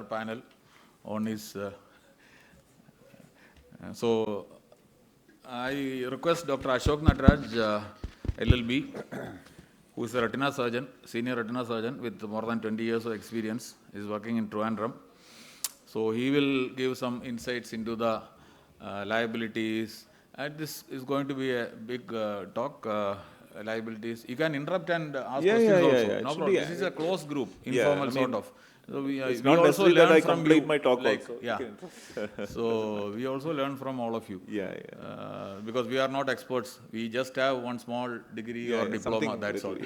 entire panel on his. So I request Dr. Ashok NATARAJ, LLB, who is a retina surgeon, senior retina surgeon with more than 20 years of experience, is working in Trivandrum. So he will give some insights into the liabilities. And this is going to be a big talk, liabilities. You can interrupt and ask questions also. No problem. This is a close group, informal sort of. So we also learn from you. My talk like, also. Yeah. So we also learn from all of you. Because we are not experts. We just have one small degree or diploma, that's all.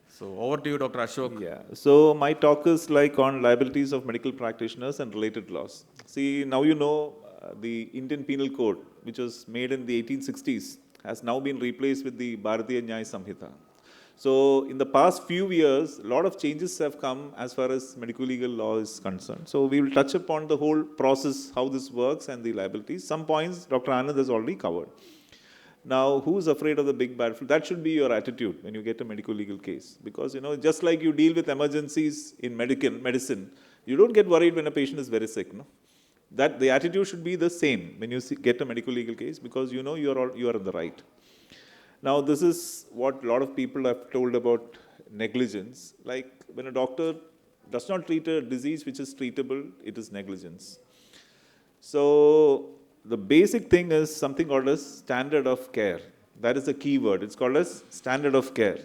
So over to you, Dr. Ashok. So my talk is like on liabilities of medical practitioners and related laws. See, now you know the Indian Penal Code, which was made in the 1860s, has now been replaced with the Bharatiya Nyaya Samhita. So in the past few years, a lot of changes have come as far as medical legal law is concerned. So we will touch upon the whole process, how this works and the liabilities. Some points Dr. Anand has already covered. Now, who is afraid of the big bad flu? That should be your attitude when you get a medical legal case. Because, you know, just like you deal with emergencies in medicine, you don't get worried when a patient is very sick. No? That the attitude should be the same when you get a medical legal case, because you know you are in the right. Now, this is what a lot of people have told about negligence. Like when a doctor does not treat a disease which is treatable, it is negligence. So the basic thing is something called as standard of care. That is the key word. It's called as standard of care.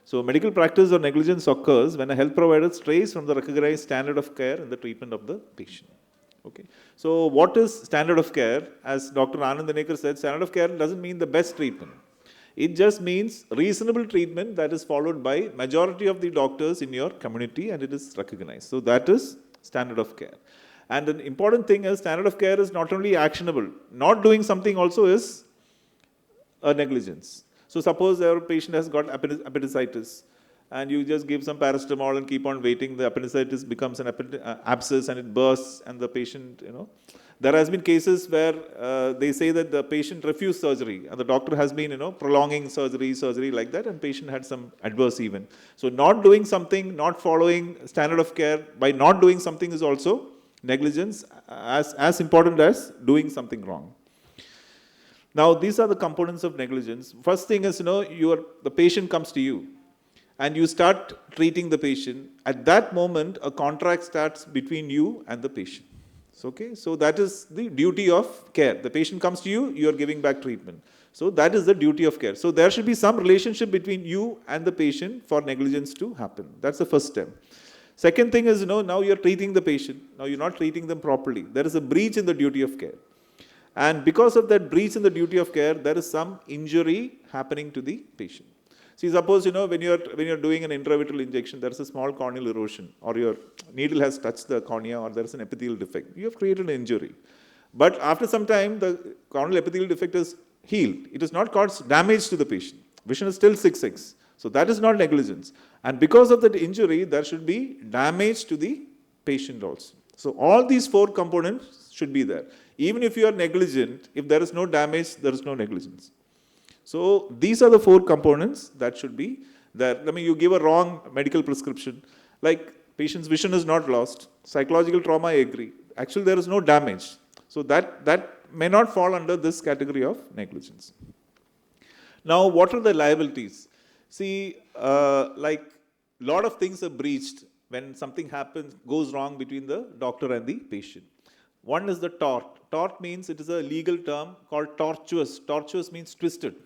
So medical practice or negligence occurs when a health provider strays from the recognized standard of care in the treatment of the patient. Okay. So what is standard of care? As Dr. Anand Danekar said, standard of care doesn't mean the best treatment. It just means reasonable treatment that is followed by majority of the doctors in your community and it is recognized. So that is standard of care. And an important thing is standard of care is not only actionable. Not doing something also is a negligence. So suppose your patient has got appendicitis and you just give some paracetamol and keep on waiting, the appendicitis becomes an abscess and it bursts and the patient, you know. There has been cases where they say that the patient refused surgery and the doctor has been, you know, prolonging surgery like that, and patient had some adverse event. So not doing something, not following standard of care, by not doing something is also negligence, as important as doing something wrong. Now, these are the components of negligence. First thing is, you know, the patient comes to you and you start treating the patient. At that moment, a contract starts between you and the patient. Okay, so that is the duty of care. The patient comes to you, you are giving back treatment. So that is the duty of care. So there should be some relationship between you and the patient for negligence to happen. That's the first step. Second thing is, you know, now you're treating the patient. Now you're not treating them properly. There is a breach in the duty of care. And because of that breach in the duty of care, there is some injury happening to the patient. See, suppose, you know, when you're doing an intravitreal injection, there is a small corneal erosion, or your needle has touched the cornea, or there is an epithelial defect. You have created an injury. But after some time, the corneal epithelial defect is healed. It has not caused damage to the patient. Vision is still 6/6. So that is not negligence. And because of that injury, there should be damage to the patient also. So all these four components should be there. Even if you are negligent, if there is no damage, there is no negligence. So these are the four components that should be there. I mean, you give a wrong medical prescription, like patient's vision is not lost, psychological trauma, I agree. Actually, there is no damage. So that may not fall under this category of negligence. Now, what are the liabilities? See, like a lot of things are breached when something happens, goes wrong between the doctor and the patient. One is the tort. Tort means it is a legal term called tortuous. Tortuous means twisted.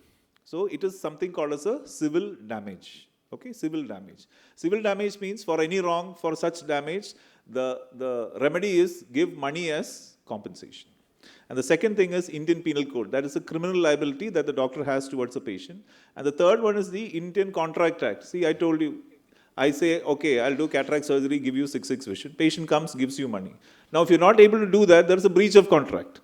So it is something called as a civil damage. Okay, civil damage. Civil damage means for any wrong, for such damage, the remedy is give money as compensation. And the second thing is Indian Penal Code. That is a criminal liability that the doctor has towards a patient. And the third one is the Indian Contract Act. See, I told you, I say, okay, I'll do cataract surgery, give you 6/6 vision. Patient comes, gives you money. Now, if you're not able to do that, there is a breach of contract.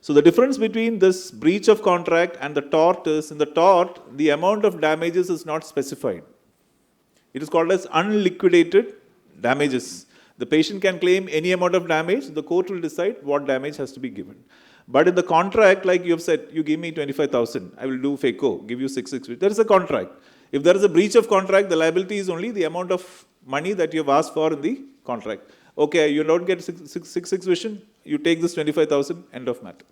So the difference between this breach of contract and the tort is, in the tort, the amount of damages is not specified. It is called as unliquidated damages. The patient can claim any amount of damage. The court will decide what damage has to be given. But in the contract, like you have said, you give me 25,000, I will do FACO, give you 6/6. There is a contract. If there is a breach of contract, the liability is only the amount of money that you have asked for in the contract. Okay, you don't get 666 vision, you take this 25,000, end of matter.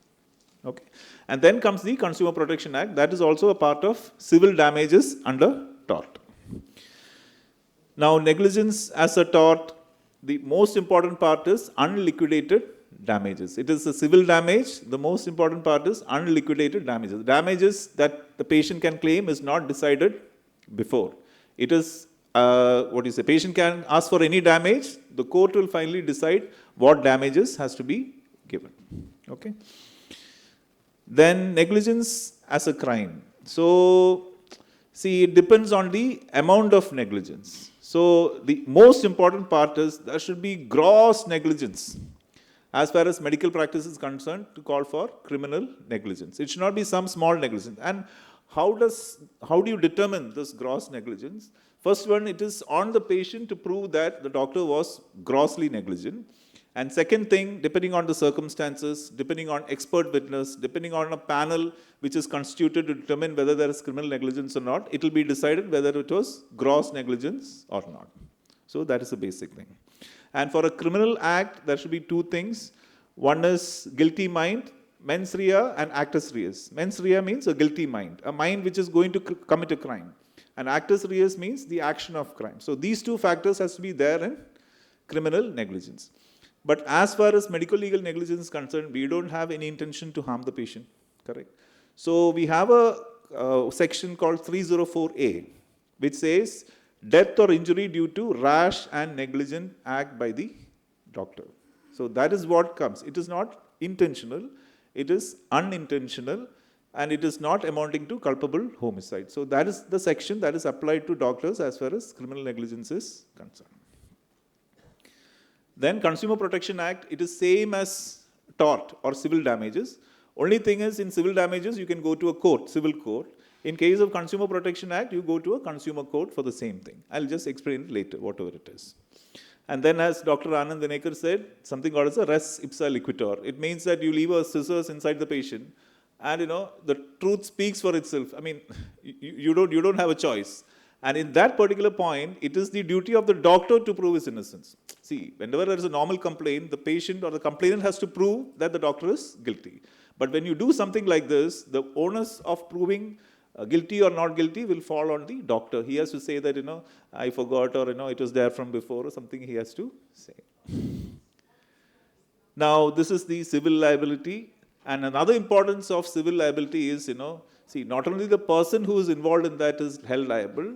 Okay. And then comes the Consumer Protection Act. That is also a part of civil damages under tort. Now, negligence as a tort, the most important part is unliquidated damages. It is a civil damage. The most important part is unliquidated damages. Damages that the patient can claim is not decided before. It is, patient can ask for any damage. The court will finally decide what damages has to be given. Okay. Then negligence as a crime. So, see, it depends on the amount of negligence. So, the most important part is there should be gross negligence as far as medical practice is concerned to call for criminal negligence. It should not be some small negligence. And how do you determine this gross negligence? First one, it is on the patient to prove that the doctor was grossly negligent. And second thing, depending on the circumstances, depending on expert witness, depending on a panel which is constituted to determine whether there is criminal negligence or not, it will be decided whether it was gross negligence or not. So that is the basic thing. And for a criminal act, there should be two things. One is guilty mind, mens rea, and actus reus. Mens rea means a guilty mind, a mind which is going to commit a crime. And actus reus means the action of crime. So these two factors has to be there in criminal negligence. But as far as medical legal negligence is concerned, we don't have any intention to harm the patient, correct? So we have a section called 304A, which says death or injury due to rash and negligent act by the doctor. So that is what comes. It is not intentional, it is unintentional, and it is not amounting to culpable homicide. So that is the section that is applied to doctors as far as criminal negligence is concerned. Then Consumer Protection Act, it is same as tort or civil damages. Only thing is in civil damages, you can go to a court, civil court. In case of Consumer Protection Act, you go to a consumer court for the same thing. I'll just explain it later, whatever it is. And then as Dr. Anand Dinekar said, something called as a res ipsa liquitor. It means that you leave a scissors inside the patient and the truth speaks for itself. I mean, you don't have a choice. And in that particular point, it is the duty of the doctor to prove his innocence. See, whenever there is a normal complaint, the patient or the complainant has to prove that the doctor is guilty. But when you do something like this, the onus of proving guilty or not guilty will fall on the doctor. He has to say that, I forgot, or, it was there from before, or something he has to say. Now, this is the civil liability. And another importance of civil liability is, see, not only the person who is involved in that is held liable,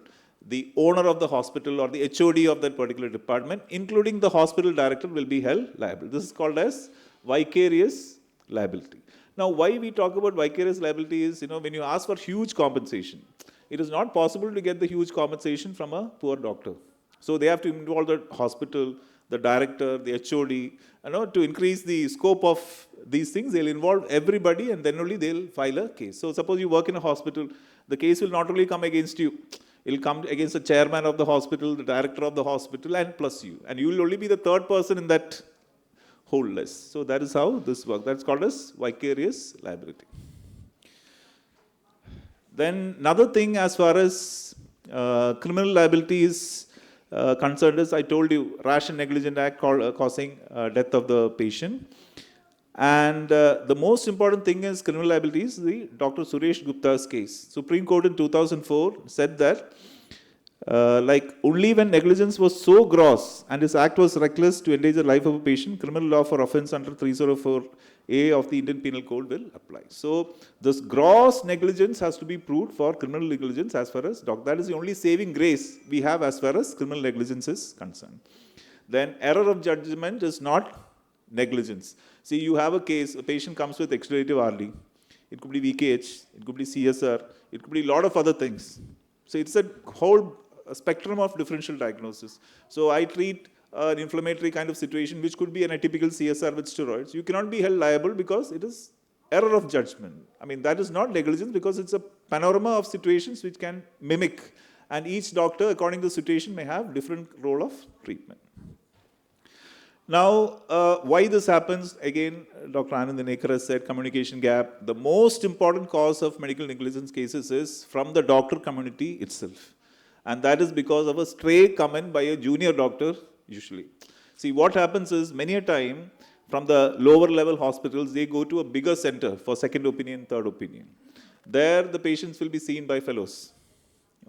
the owner of the hospital or the HOD of that particular department, including the hospital director, will be held liable. This is called as vicarious liability. Now, why we talk about vicarious liability is, when you ask for huge compensation, it is not possible to get the huge compensation from a poor doctor. So they have to involve the hospital, the director, the HOD, to increase the scope of these things, they'll involve everybody and then only they'll file a case. So suppose you work in a hospital, the case will not only come against you, it will come against the chairman of the hospital, the director of the hospital, and plus you. And you will only be the third person in that whole list. So that is how this works. That's called as vicarious liability. Then another thing as far as criminal liability is concerned is, I told you, rash and negligent act causing death of the patient. And the most important thing is criminal liability is the Dr. Suresh Gupta's case. Supreme Court in 2004 said that only when negligence was so gross and his act was reckless to endanger the life of a patient, criminal law for offense under 304A of the Indian Penal Code will apply. So this gross negligence has to be proved for criminal negligence as far as that is the only saving grace we have as far as criminal negligence is concerned. Then error of judgment is not negligence. See, you have a case, a patient comes with exudative RD. It could be VKH, it could be CSR, it could be a lot of other things. So it's a whole spectrum of differential diagnosis. So I treat an inflammatory kind of situation, which could be an atypical CSR with steroids. You cannot be held liable because it is error of judgment. I mean, that is not negligence because it's a panorama of situations which can mimic. And each doctor, according to the situation, may have different role of treatment. Now, why this happens, again, Dr. Anand Dinekar has said communication gap. The most important cause of medical negligence cases is from the doctor community itself. And that is because of a stray comment by a junior doctor, usually. See, what happens is many a time from the lower level hospitals, they go to a bigger center for second opinion, third opinion. There, the patients will be seen by fellows.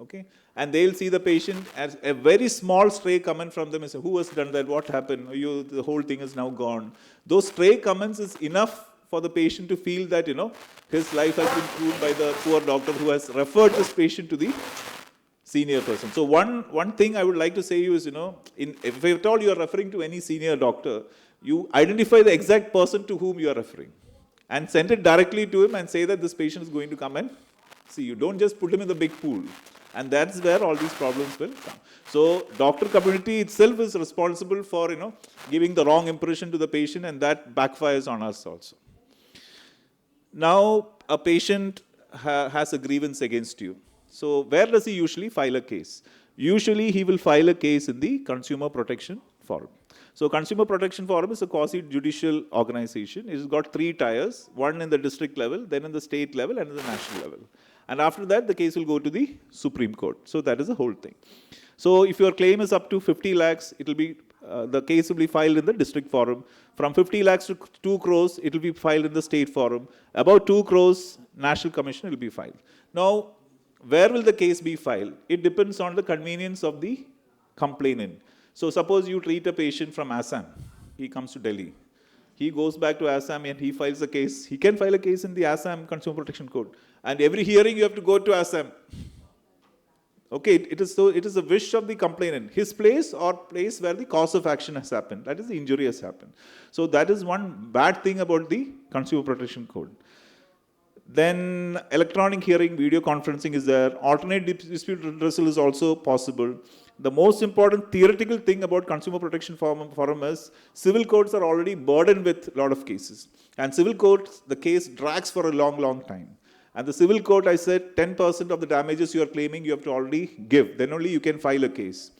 Okay? And they'll see the patient as a very small stray comment from them and say, who has done that? What happened? The whole thing is now gone. Those stray comments is enough for the patient to feel that, his life has been ruined by the poor doctor who has referred this patient to the senior person. So one thing I would like to say is, if at all you are referring to any senior doctor, you identify the exact person to whom you are referring and send it directly to him and say that this patient is going to come and see you. Don't just put him in the big pool. And that's where all these problems will come. So doctor community itself is responsible for, giving the wrong impression to the patient, and that backfires on us also. Now, a patient has a grievance against you. So where does he usually file a case? Usually he will file a case in the Consumer Protection Forum. So Consumer Protection Forum is a quasi-judicial organization. It has got 3 tiers, one in the district level, then in the state level, and in the national level. And after that, the case will go to the Supreme Court. So that is the whole thing. So if your claim is up to 50 lakhs, it will be, the case will be filed in the district forum. From 50 lakhs to 2 crores, it will be filed in the state forum. About 2 crores, National Commission will be filed. Now, where will the case be filed? It depends on the convenience of the complainant. So suppose you treat a patient from Assam. He comes to Delhi. He goes back to Assam and he files a case. He can file a case in the Assam Consumer Protection Court. And every hearing you have to go to Assam. Okay, it is a wish of the complainant. His place or place where the cause of action has happened. That is, the injury has happened. So that is one bad thing about the Consumer Protection Code. Then electronic hearing, video conferencing is there. Alternate dispute redressal is also possible. The most important theoretical thing about Consumer Protection Forum is civil courts are already burdened with a lot of cases. And civil courts, the case drags for a long, long time. And the civil court, I said, 10% of the damages you are claiming, you have to already give. Then only you can file a case.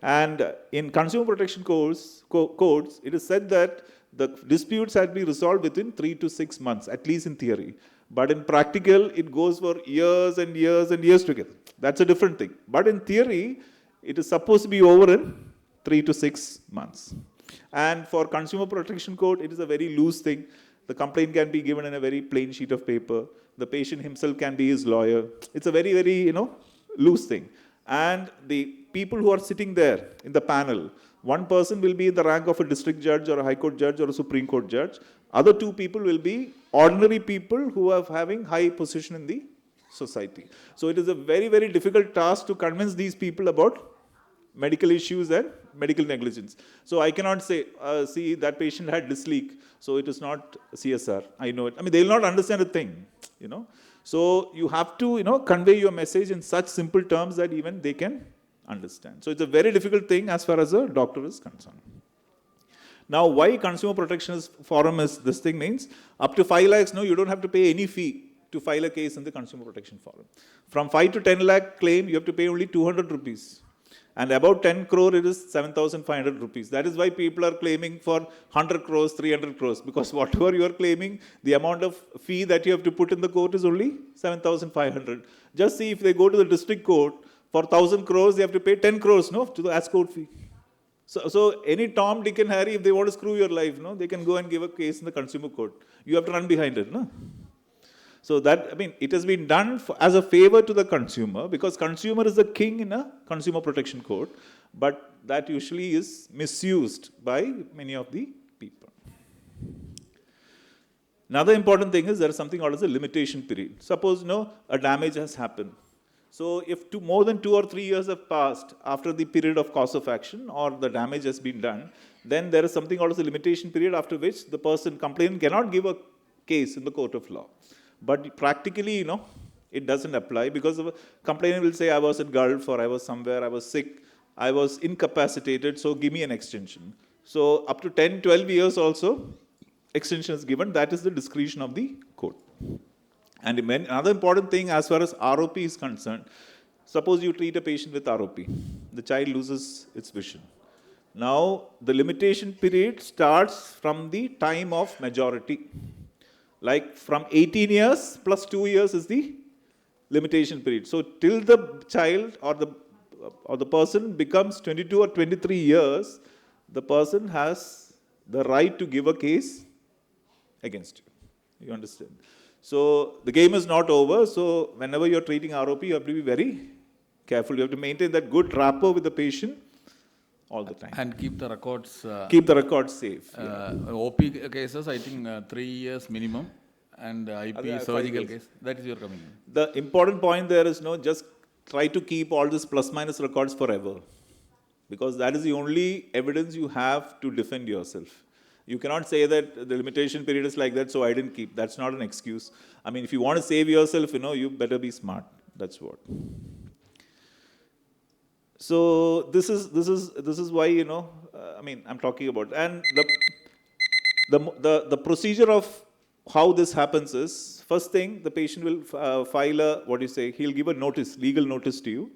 And in Consumer Protection codes, it is said that the disputes have to be resolved within 3 to 6 months, at least in theory. But in practical, it goes for years and years and years together. That's a different thing. But in theory, it is supposed to be over in 3 to 6 months. And for Consumer Protection Code, it is a very loose thing. The complaint can be given in a very plain sheet of paper. The patient himself can be his lawyer. It's a very, very, loose thing. And the people who are sitting there in the panel, one person will be in the rank of a district judge or a high court judge or a Supreme Court judge. Other 2 people will be ordinary people who are having high position in the society. So it is a very, very difficult task to convince these people about medical issues and medical negligence. So I cannot say, see, that patient had disc leak, so it is not CSR. I know it. I mean, they will not understand a thing, So you have to, convey your message in such simple terms that even they can understand. So it's a very difficult thing as far as a doctor is concerned. Now, why Consumer Protection Forum is this thing means up to 5 lakhs, no, you don't have to pay any fee to file a case in the Consumer Protection Forum. From 5 to 10 lakh claim, you have to pay only 200 rupees. And about 10 crore, it is 7,500 rupees. That is why people are claiming for 100 crores, 300 crores. Because whatever you are claiming, the amount of fee that you have to put in the court is only 7,500. Just see if they go to the district court, for 1,000 crores, they have to pay 10 crores, to the as court fee. So any Tom, Dick and Harry, if they want to screw your life, they can go and give a case in the consumer court. You have to run behind it, So that, it has been done as a favor to the consumer, because consumer is the king in a consumer protection code, but that usually is misused by many of the people. Another important thing is there is something called as a limitation period. Suppose, a damage has happened. So if more than 2 or 3 years have passed after the period of cause of action or the damage has been done, then there is something called as a limitation period after which the person complainant cannot give a case in the court of law. But practically, it doesn't apply, because the complainant will say, I was at Gulf, or I was somewhere, I was sick, I was incapacitated, so give me an extension. So up to 10, 12 years also, extension is given. That is the discretion of the court. And another important thing as far as ROP is concerned, suppose you treat a patient with ROP, the child loses its vision. Now, the limitation period starts from the time of majority. Like from 18 years plus 2 years is the limitation period. So till the child or the person becomes 22 or 23 years, the person has the right to give a case against you. You understand? So the game is not over. So whenever you're treating ROP, you have to be very careful. You have to maintain that good rapport with the patient all the time. And keep the records. Keep the records safe. OP cases, I think 3 years minimum. And IP surgical case, that is your coming in. The important point there is just try to keep all this plus minus records forever. Because that is the only evidence you have to defend yourself. You cannot say that the limitation period is like that, so I didn't keep. That's not an excuse. I mean, if you want to save yourself, you better be smart. That's what. So this is why I mean, I'm talking about, and the procedure of how this happens is, first thing, the patient will file a he'll give a notice, legal notice to you.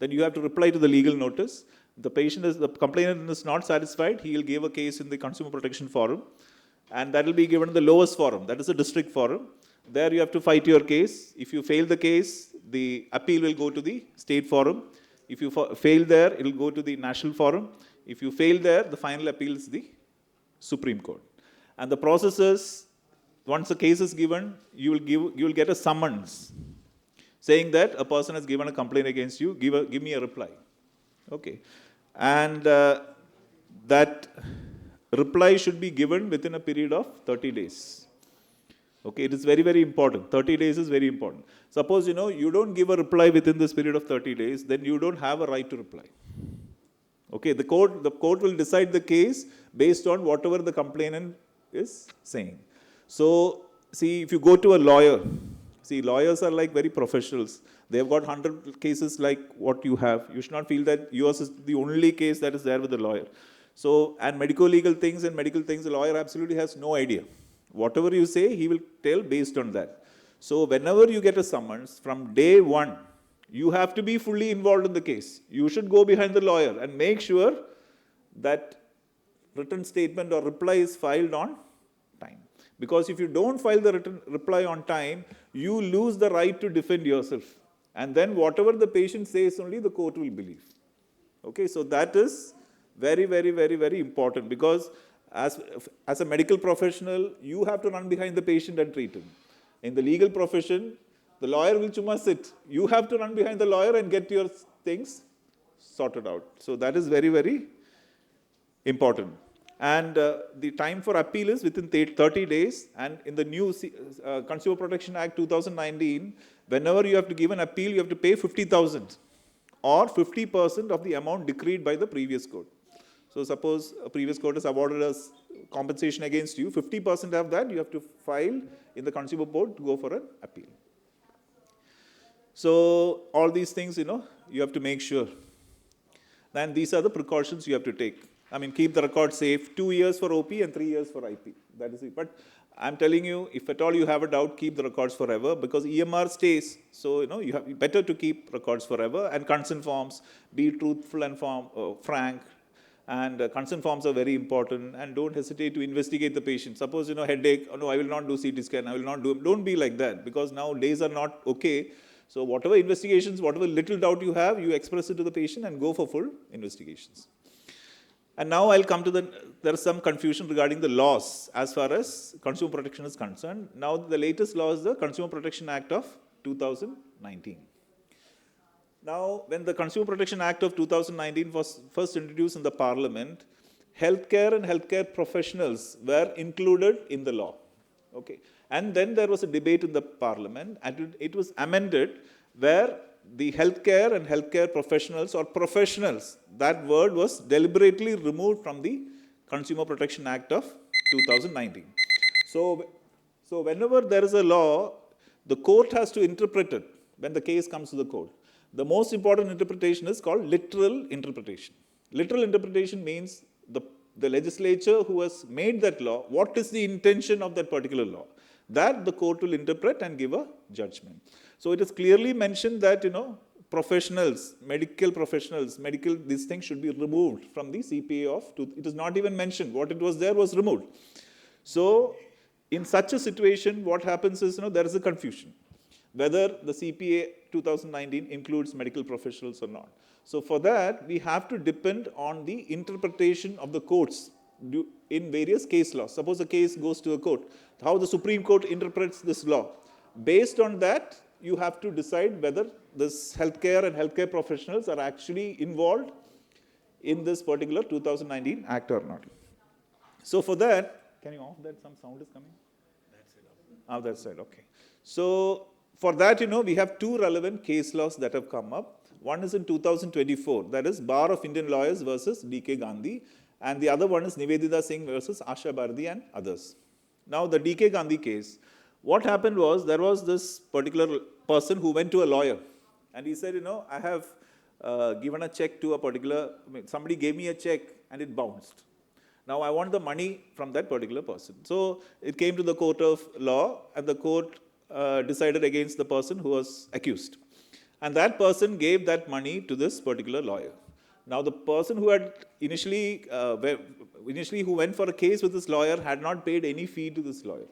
Then you have to reply to the legal notice. The complainant is not satisfied, he will give a case in the Consumer Protection Forum, and that will be given in the lowest forum, that is the district forum. There you have to fight your case. If you fail the case, the appeal will go to the state forum. If you fail there, it will go to the national forum. If you fail there, the final appeal is the Supreme Court. And the process is, once a case is given, you will get a summons saying that a person has given a complaint against you, give me a reply. Okay. And that reply should be given within a period of 30 days. Okay, it is very, very important. 30 days is very important. Suppose, you don't give a reply within this period of 30 days, then you don't have a right to reply. Okay, the court will decide the case based on whatever the complainant is saying. So, see, if you go to a lawyer, lawyers are like very professionals. They have got 100 cases like what you have. You should not feel that yours is the only case that is there with the lawyer. So, and medico-legal things and medical things, the lawyer absolutely has no idea. Whatever you say, he will tell based on that. So, whenever you get a summons, from day one, you have to be fully involved in the case. You should go behind the lawyer and make sure that written statement or reply is filed on time. Because if you don't file the written reply on time, you lose the right to defend yourself. And then whatever the patient says only the court will believe. Okay, so that is very, very, very, very important, because as a medical professional, you have to run behind the patient and treat him. In the legal profession, the lawyer will chuma sit. You have to run behind the lawyer and get your things sorted out. So that is very, very important. And the time for appeal is within 30 days. And in the new Consumer Protection Act 2019, whenever you have to give an appeal, you have to pay 50,000 or 50% of the amount decreed by the previous court. So suppose a previous court has awarded us compensation against you, 50% of that you have to file in the consumer court to go for an appeal. So all these things, you have to make sure. And these are the precautions you have to take. I mean, keep the record safe, 2 years for OP and 3 years for IP. That is it. But I'm telling you, if at all you have a doubt, keep the records forever, because EMR stays. So, you have better to keep records forever. And consent forms, be truthful and frank. And consent forms are very important, and don't hesitate to investigate the patient. Suppose, headache, oh, no, I will not do CT scan, I will not do, don't be like that, because now days are not okay. So whatever investigations, whatever little doubt you have, you express it to the patient and go for full investigations. And now I'll come to there is some confusion regarding the laws as far as consumer protection is concerned. Now the latest law is the Consumer Protection Act of 2019. Now, when the Consumer Protection Act of 2019 was first introduced in the Parliament, healthcare and healthcare professionals were included in the law. Okay. And then there was a debate in the Parliament, and it was amended where the healthcare and healthcare professionals or professionals, that word was deliberately removed from the Consumer Protection Act of 2019. So whenever there is a law, the court has to interpret it when the case comes to the court. The most important interpretation is called literal interpretation. Literal interpretation means the legislature who has made that law, what is the intention of that particular law? That the court will interpret and give a judgment. So it is clearly mentioned that, professionals, these things should be removed from the CPA it is not even mentioned. What it was there was removed. So in such a situation, what happens is, there is a confusion. whether the CPA 2019 includes medical professionals or not. So for that, we have to depend on the interpretation of the courts in various case laws. Suppose a case goes to a court, how the Supreme Court interprets this law. Based on that, you have to decide whether this healthcare and healthcare professionals are actually involved in this particular 2019 Act or not. So for that, can you off that? Some sound is coming? That side, okay. So for that, we have two relevant case laws that have come up. One is in 2024, that is Bar of Indian Lawyers versus D.K. Gandhi, and the other one is Nivedita Singh versus Asha Bharati and others. Now, the D.K. Gandhi case, what happened was, there was this particular person who went to a lawyer, and he said, I have given a check to a particular, somebody gave me a check and it bounced. Now, I want the money from that particular person. So, it came to the court of law, and the court decided against the person who was accused. And that person gave that money to this particular lawyer. Now, the person who had initially who went for a case with this lawyer had not paid any fee to this lawyer.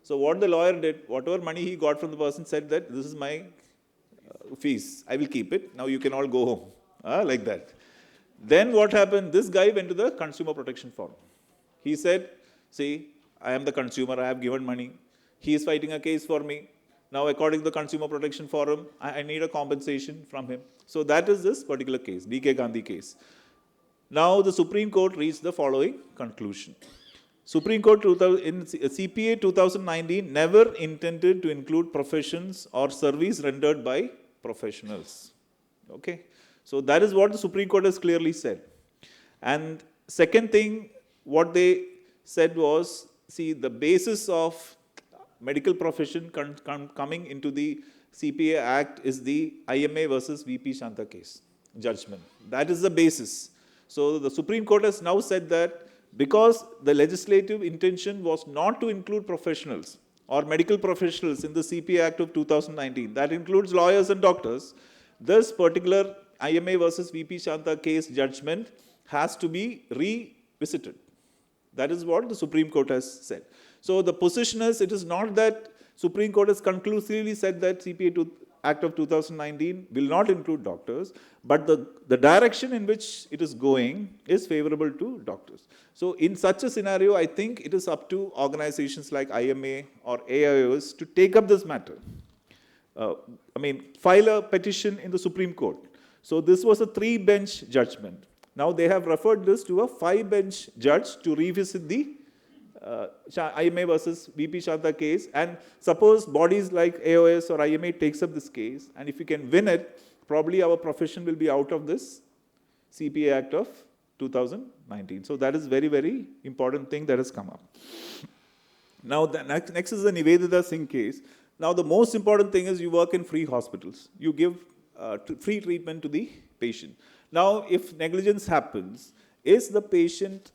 So, what the lawyer did, whatever money he got from the person, said that this is my fees, I will keep it, now you can all go home, like that. Then what happened, this guy went to the Consumer Protection Forum. He said, see, I am the consumer, I have given money, he is fighting a case for me. Now, according to the Consumer Protection Forum, I need a compensation from him. So that is this particular case, D.K. Gandhi case. Now, the Supreme Court reached the following conclusion. Supreme Court in CPA 2019 never intended to include professions or service rendered by professionals. Okay. So that is what the Supreme Court has clearly said. And second thing, what they said was, see, the basis of medical profession coming into the CPA Act is the IMA versus VP Shanta case, judgment. That is the basis. So the Supreme Court has now said that because the legislative intention was not to include professionals or medical professionals in the CPA Act of 2019, that includes lawyers and doctors, this particular IMA versus VP Shanta case judgment has to be revisited. That is what the Supreme Court has said. So the position is, it is not that Supreme Court has conclusively said that CPA Act of 2019 will not include doctors, but the direction in which it is going is favorable to doctors. So in such a scenario, I think it is up to organizations like IMA or AIOS to take up this matter. File a petition in the Supreme Court. So this was a 3-bench judgment. Now they have referred this to a 5-bench judge to revisit the IMA versus VP Shanta case, and suppose bodies like AIOS or IMA takes up this case, and if we can win it, probably our profession will be out of this CPA Act of 2019. So that is very, very important thing that has come up. Now the next is the Nivedita Singh case. Now the most important thing is you work in free hospitals. You give free treatment to the patient. Now if negligence happens, is the patient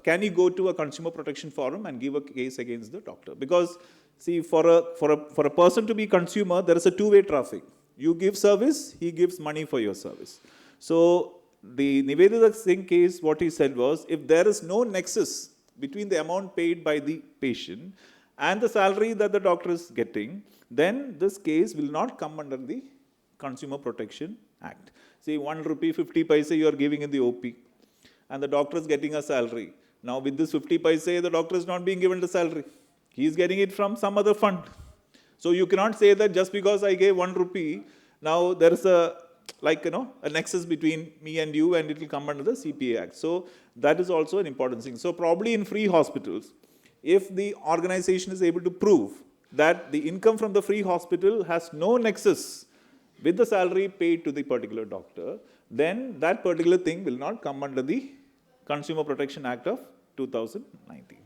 can he go to a Consumer Protection Forum and give a case against the doctor? Because, see, for a person to be consumer, there is a two-way traffic. You give service, he gives money for your service. So, the Nivedita Singh case, what he said was, if there is no nexus between the amount paid by the patient and the salary that the doctor is getting, then this case will not come under the Consumer Protection Act. See, 1 rupee 50 paise you are giving in the OP, and the doctor is getting a salary. Now with this 50 paise, the doctor is not being given the salary. He is getting it from some other fund. So you cannot say that just because I gave 1 rupee, now there is a nexus between me and you, and it will come under the CPA Act. So that is also an important thing. So probably in free hospitals, if the organization is able to prove that the income from the free hospital has no nexus with the salary paid to the particular doctor, then that particular thing will not come under the Consumer Protection Act of 2019. So